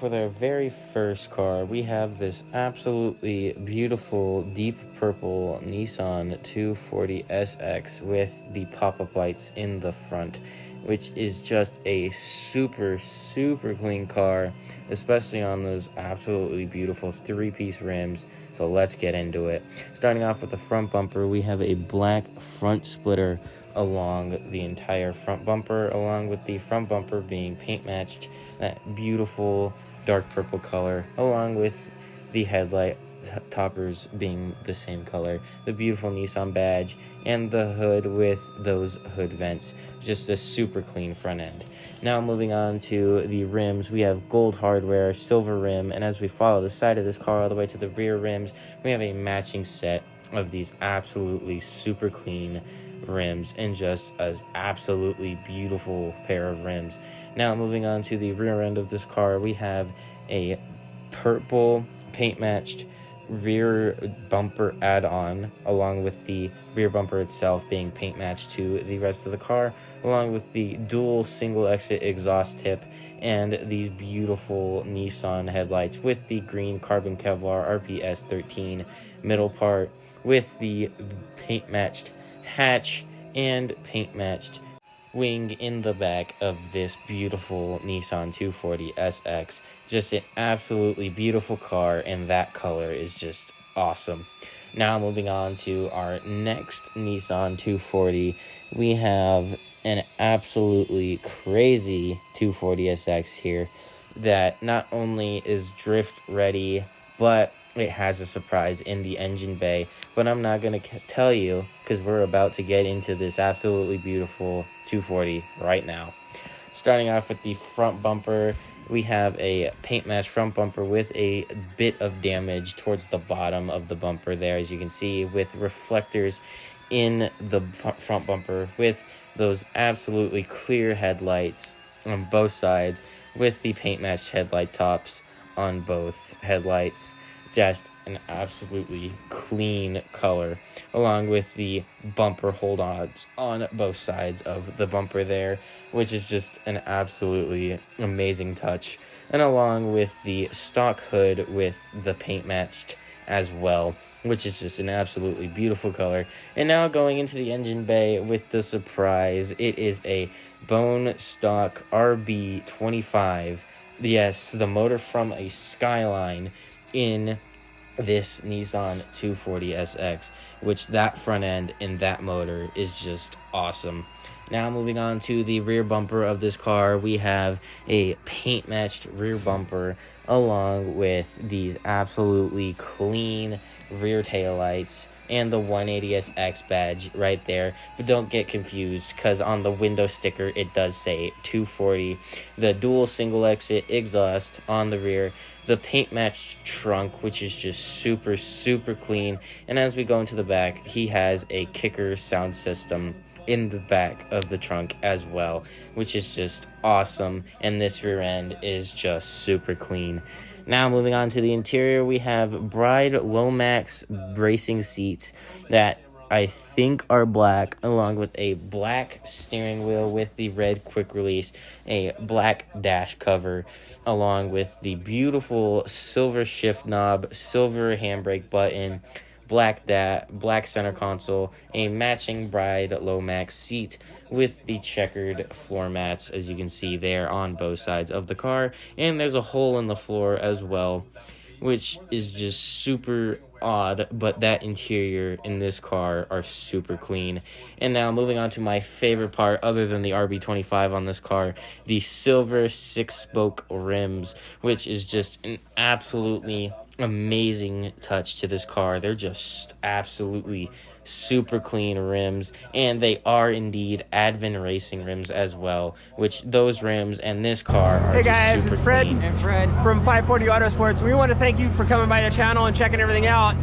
with our very first car, we have this absolutely beautiful deep purple Nissan 240sx with the pop-up lights in the front, which is just a super clean car, especially on those absolutely beautiful three-piece rims. So let's get into it. Starting off with the front bumper, we have a black front splitter along the entire front bumper, along with the front bumper being paint matched that beautiful dark purple color, along with the headlight toppers being the same color, the beautiful Nissan badge, and the hood with those hood vents. Just a super clean front end. Now moving on to the rims, we have gold hardware, silver rim, and as we follow the side of this car all the way to the rear rims, we have a matching set of these absolutely super clean rims and just an absolutely beautiful pair of rims. Now moving on to the rear end of this car, we have a purple paint matched rear bumper add-on, along with the rear bumper itself being paint matched to the rest of the car, along with the dual single exit exhaust tip and these beautiful Nissan headlights with the green carbon Kevlar RPS 13 middle part, with the paint matched hatch and paint matched wing in the back of this beautiful Nissan 240sx. Just an absolutely beautiful car, and that color is just awesome. Now moving on to our next Nissan 240, we have an absolutely crazy 240sx here that not only is drift ready, but it has a surprise in the engine bay. But I'm not going to tell you, because we're about to get into this absolutely beautiful 240 right now. Starting off with the front bumper, we have a paint match front bumper with a bit of damage towards the bottom of the bumper there, as you can see, with reflectors in the front bumper, with those absolutely clear headlights on both sides, with the paint matched headlight tops on both headlights. Just an absolutely clean color, along with the bumper hold-ons on both sides of the bumper there, which is just an absolutely amazing touch, and along with the stock hood with the paint matched as well, which is just an absolutely beautiful color. And now going into the engine bay with the surprise, it is a bone stock RB25. Yes, the motor from a Skyline in this Nissan 240sx, which that front end and that motor is just awesome. Now moving on to the rear bumper of this car, we have a paint matched rear bumper along with these absolutely clean rear taillights and the 180sx badge right there. But don't get confused, because on the window sticker it does say 240. The dual single exit exhaust on the rear, the paint matched trunk, which is just super clean, and as we go into the back, he has a kicker sound system in the back of the trunk as well, which is just awesome, and this rear end is just super clean. Now moving on to the interior, we have Bride Lomax racing seats that I think are black, along with a black steering wheel with the red quick release, a black dash cover, along with the beautiful silver shift knob, silver handbrake button, black center console, a matching Bride Lomax seat with the checkered floor mats, as you can see there on both sides of the car, and there's a hole in the floor as well, which is just super odd, but that interior in this car are super clean. And now moving on to my favorite part other than the RB25 on this car, the silver 6-spoke rims, which is just an absolutely amazing touch to this car. They're just absolutely super clean rims, and they are indeed Advent Racing rims as well, which those rims and this car are just super it's Fred clean. and Fred from 540 Autosports. We want to thank you for coming by the channel and checking everything out.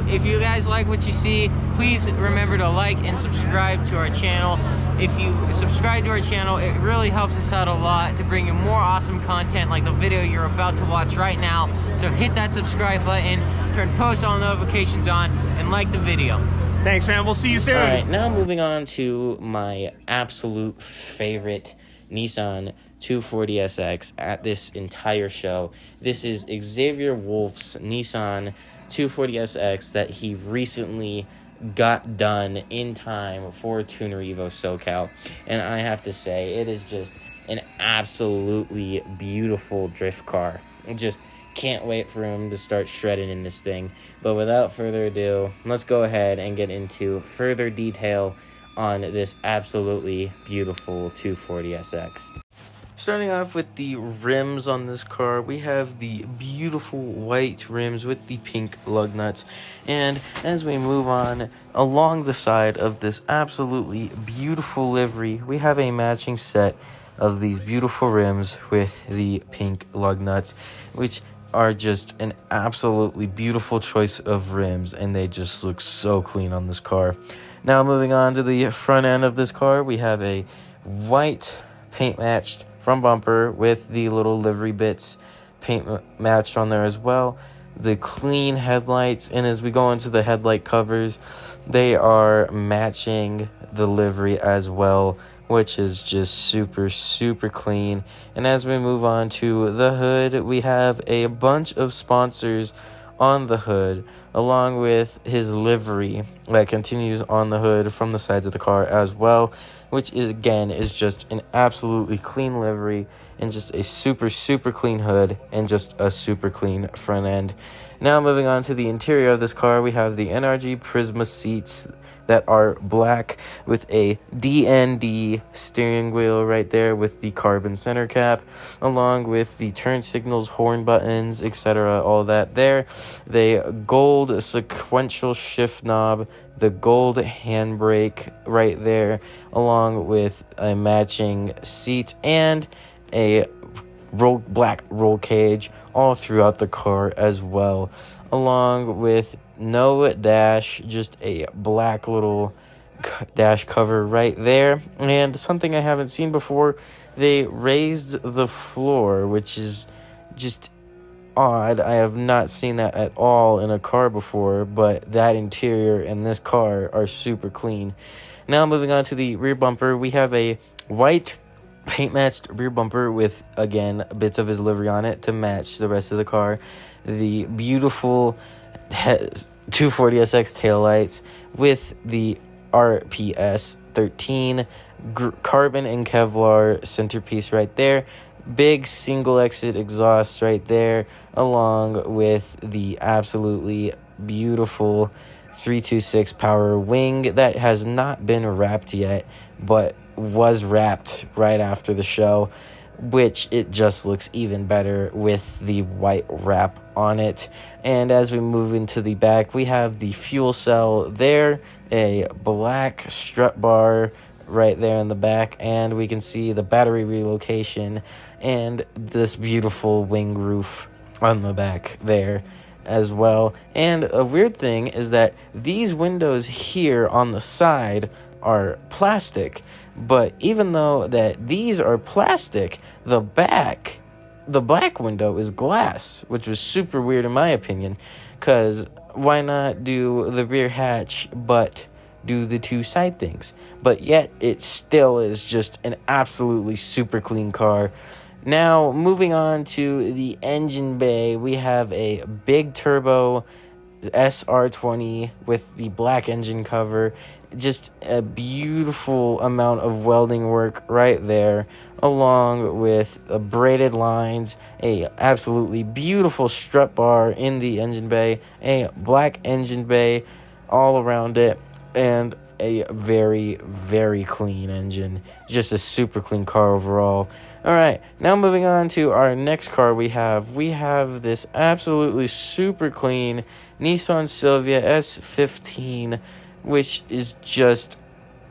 If you guys like what you see, please remember to like and subscribe to our channel. If you subscribe to our channel, it really helps us out a lot to bring you more awesome content like the video you're about to watch right now. So hit that subscribe button, turn post all notifications on, and like the video. Thanks, man. We'll see you soon. All right, now moving on to my absolute favorite Nissan 240sx at this entire show. This is Xavier Wolf's Nissan 240sx that he recently got done in time for Tuner Evo SoCal, and I have to say, it is just an absolutely beautiful drift car. Just can't wait for him to start shredding in this thing. But without further ado, let's go ahead and get into further detail on this absolutely beautiful 240sx. Starting off with the rims on this car, we have the beautiful white rims with the pink lug nuts. And as we move on along the side of this absolutely beautiful livery, we have a matching set of these beautiful rims with the pink lug nuts, which are just an absolutely beautiful choice of rims, and they just look so clean on this car. Now moving on to the front end of this car, we have a white paint matched front bumper with the little livery bits paint matched on there as well. The clean headlights, and as we go into the headlight covers, they are matching the livery as well, which is just super clean. And as we move on to the hood, we have a bunch of sponsors on the hood, along with his livery that continues on the hood from the sides of the car as well, which is again is just an absolutely clean livery and just a super clean hood and just a super clean front end. Now moving on to the interior of this car, we have the NRG Prisma seats that are black with a DND steering wheel right there with the carbon center cap, along with the turn signals, horn buttons, etc., all that there. The gold sequential shift knob, the gold handbrake right there, along with a matching seat and a black roll cage all throughout the car as well, along with no dash, just a black little dash cover right there. And something I haven't seen before, they raised the floor, which is just odd. I have not seen that at all in a car before, but that interior and this car are super clean. Now moving on to the rear bumper, we have a white paint matched rear bumper with, again, bits of his livery on it to match the rest of the car. The beautiful 240sx taillights with the RPS 13 carbon and Kevlar centerpiece right there. Big single exit exhaust right there, along with the absolutely beautiful 326 power wing that has not been wrapped yet, but was wrapped right after the show, which it just looks even better with the white wrap on it. And as we move into the back, we have the fuel cell there, a black strut bar right there in the back, and we can see the battery relocation and this beautiful wing roof on the back there as well. And a weird thing is that these windows here on the side are plastic, but even though that these are plastic, the black window is glass, which was super weird in my opinion, because why not do the rear hatch but do the two side things? But yet it still is just an absolutely super clean car. Now moving on to the engine bay, we have a big turbo SR20 with the black engine cover. Just a beautiful amount of welding work right there, along with braided lines, a absolutely beautiful strut bar in the engine bay, a black engine bay all around it, and a very clean engine. Just a super clean car overall. All right, now moving on to our next car, we have this absolutely super clean Nissan Silvia S15, which is just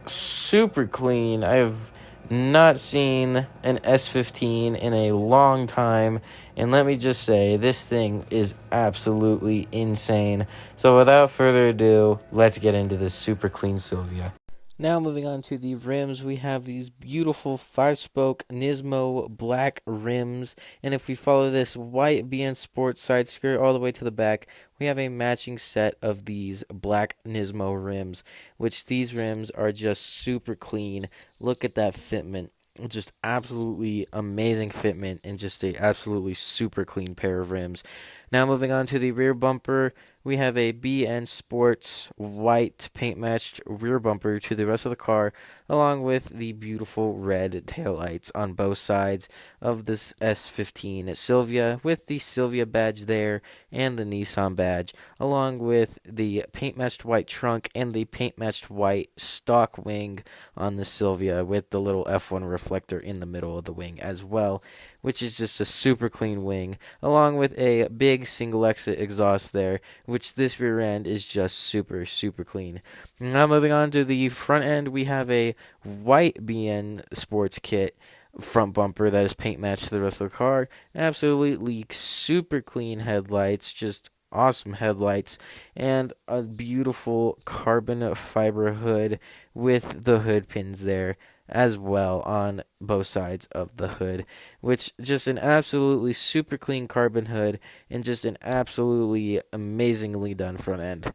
super clean. I've not seen an S15 in a long time, and let me just say, this thing is absolutely insane. So without further ado, let's get into this super clean Silvia. Now moving on to the rims, we have these beautiful 5-spoke Nismo black rims, and if we follow this white BN Sport side skirt all the way to the back, we have a matching set of these black Nismo rims, which these rims are just super clean. Look at that fitment. Just absolutely amazing fitment and just a absolutely super clean pair of rims. Now moving on to the rear bumper, we have a BN Sports white paint matched rear bumper to the rest of the car, along with the beautiful red taillights on both sides of this S15 Silvia, with the Silvia badge there and the Nissan badge, along with the paint matched white trunk and the paint matched white stock wing on the Silvia, with the little F1 reflector in the middle of the wing as well, which is just a super clean wing, along with a big single exit exhaust there, which this rear end is just super clean. Now moving on to the front end, we have a white BN Sports kit front bumper that is paint matched to the rest of the car. Absolutely super clean headlights, just awesome headlights, and a beautiful carbon fiber hood with the hood pins there as well on both sides of the hood, which just an absolutely super clean carbon hood and just an absolutely amazingly done front end.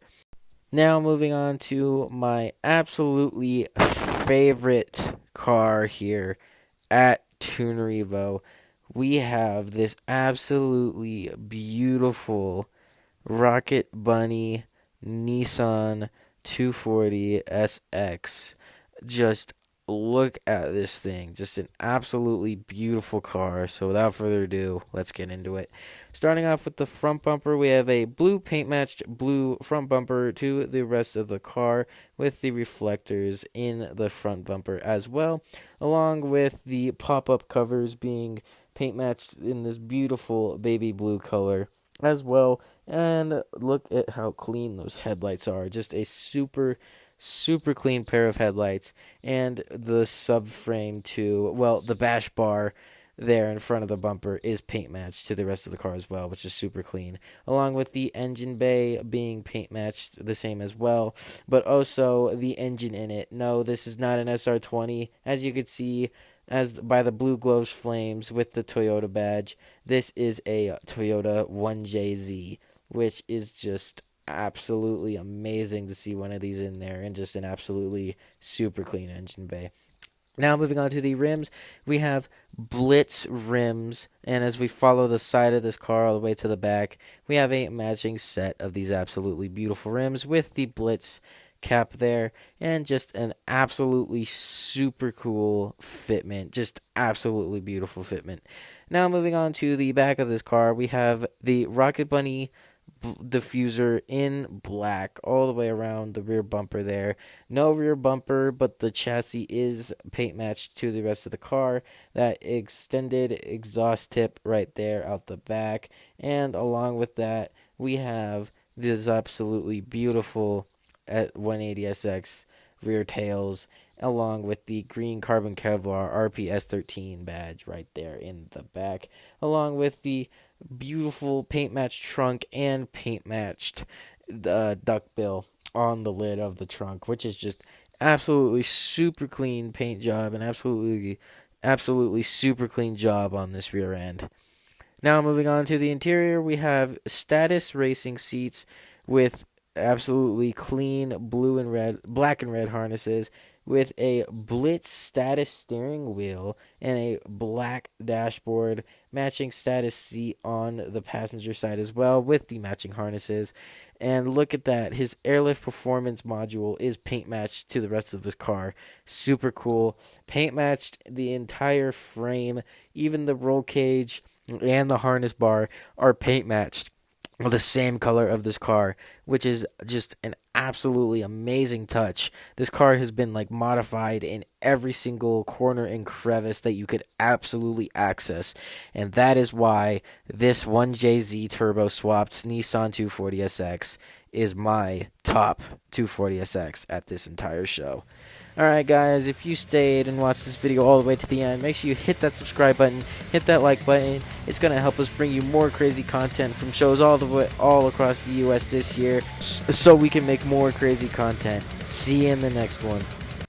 Now moving on to my absolutely favorite car here at Tuner Evo, we have this absolutely beautiful Rocket Bunny Nissan 240sx. Just look at this thing. Just an absolutely beautiful car. So without further ado, let's get into it. Starting off with the front bumper, we have a blue paint matched blue front bumper to the rest of the car, with the reflectors in the front bumper as well, along with the pop-up covers being paint matched in this beautiful baby blue color as well. And look at how clean those headlights are. Just a super clean pair of headlights, and the subframe too. Well, the bash bar there in front of the bumper is paint matched to the rest of the car as well, which is super clean, along with the engine bay being paint matched the same as well, but also the engine in it. No, this is not an SR20, as you could see as by the blue glows flames with the Toyota badge. This is a Toyota 1JZ, which is just absolutely amazing to see one of these in there, and just an absolutely super clean engine bay. Now moving on to the rims, we have Blitz rims, and as we follow the side of this car all the way to the back, we have a matching set of these absolutely beautiful rims with the Blitz cap there, and just an absolutely super cool fitment, just absolutely beautiful fitment. Now moving on to the back of this car, we have the Rocket Bunny diffuser in black all the way around the rear bumper there. No rear bumper, but the chassis is paint matched to the rest of the car. That extended exhaust tip right there out the back, and along with that we have this absolutely beautiful at 180sx rear tails, along with the green carbon Kevlar RPS13 badge right there in the back, along with the beautiful paint matched trunk and paint matched duckbill on the lid of the trunk, which is just absolutely super clean paint job and absolutely super clean job on this rear end. Now moving on to the interior, we have Status racing seats with absolutely clean black and red harnesses, with a Blitz Status steering wheel and a black dashboard, matching Status seat on the passenger side as well with the matching harnesses. And look at that, his airlift performance module is paint matched to the rest of his car. Super cool. Paint matched the entire frame, even the roll cage and the harness bar are paint matched the same color of this car, which is just an absolutely amazing touch. This car has been modified in every single corner and crevice that you could absolutely access, and that is why this 1JZ turbo swapped Nissan 240sx is my top 240sx at this entire show. Alright guys, if you stayed and watched this video all the way to the end, make sure you hit that subscribe button, hit that like button. It's going to help us bring you more crazy content from shows all across the US this year, so we can make more crazy content. See you in the next one.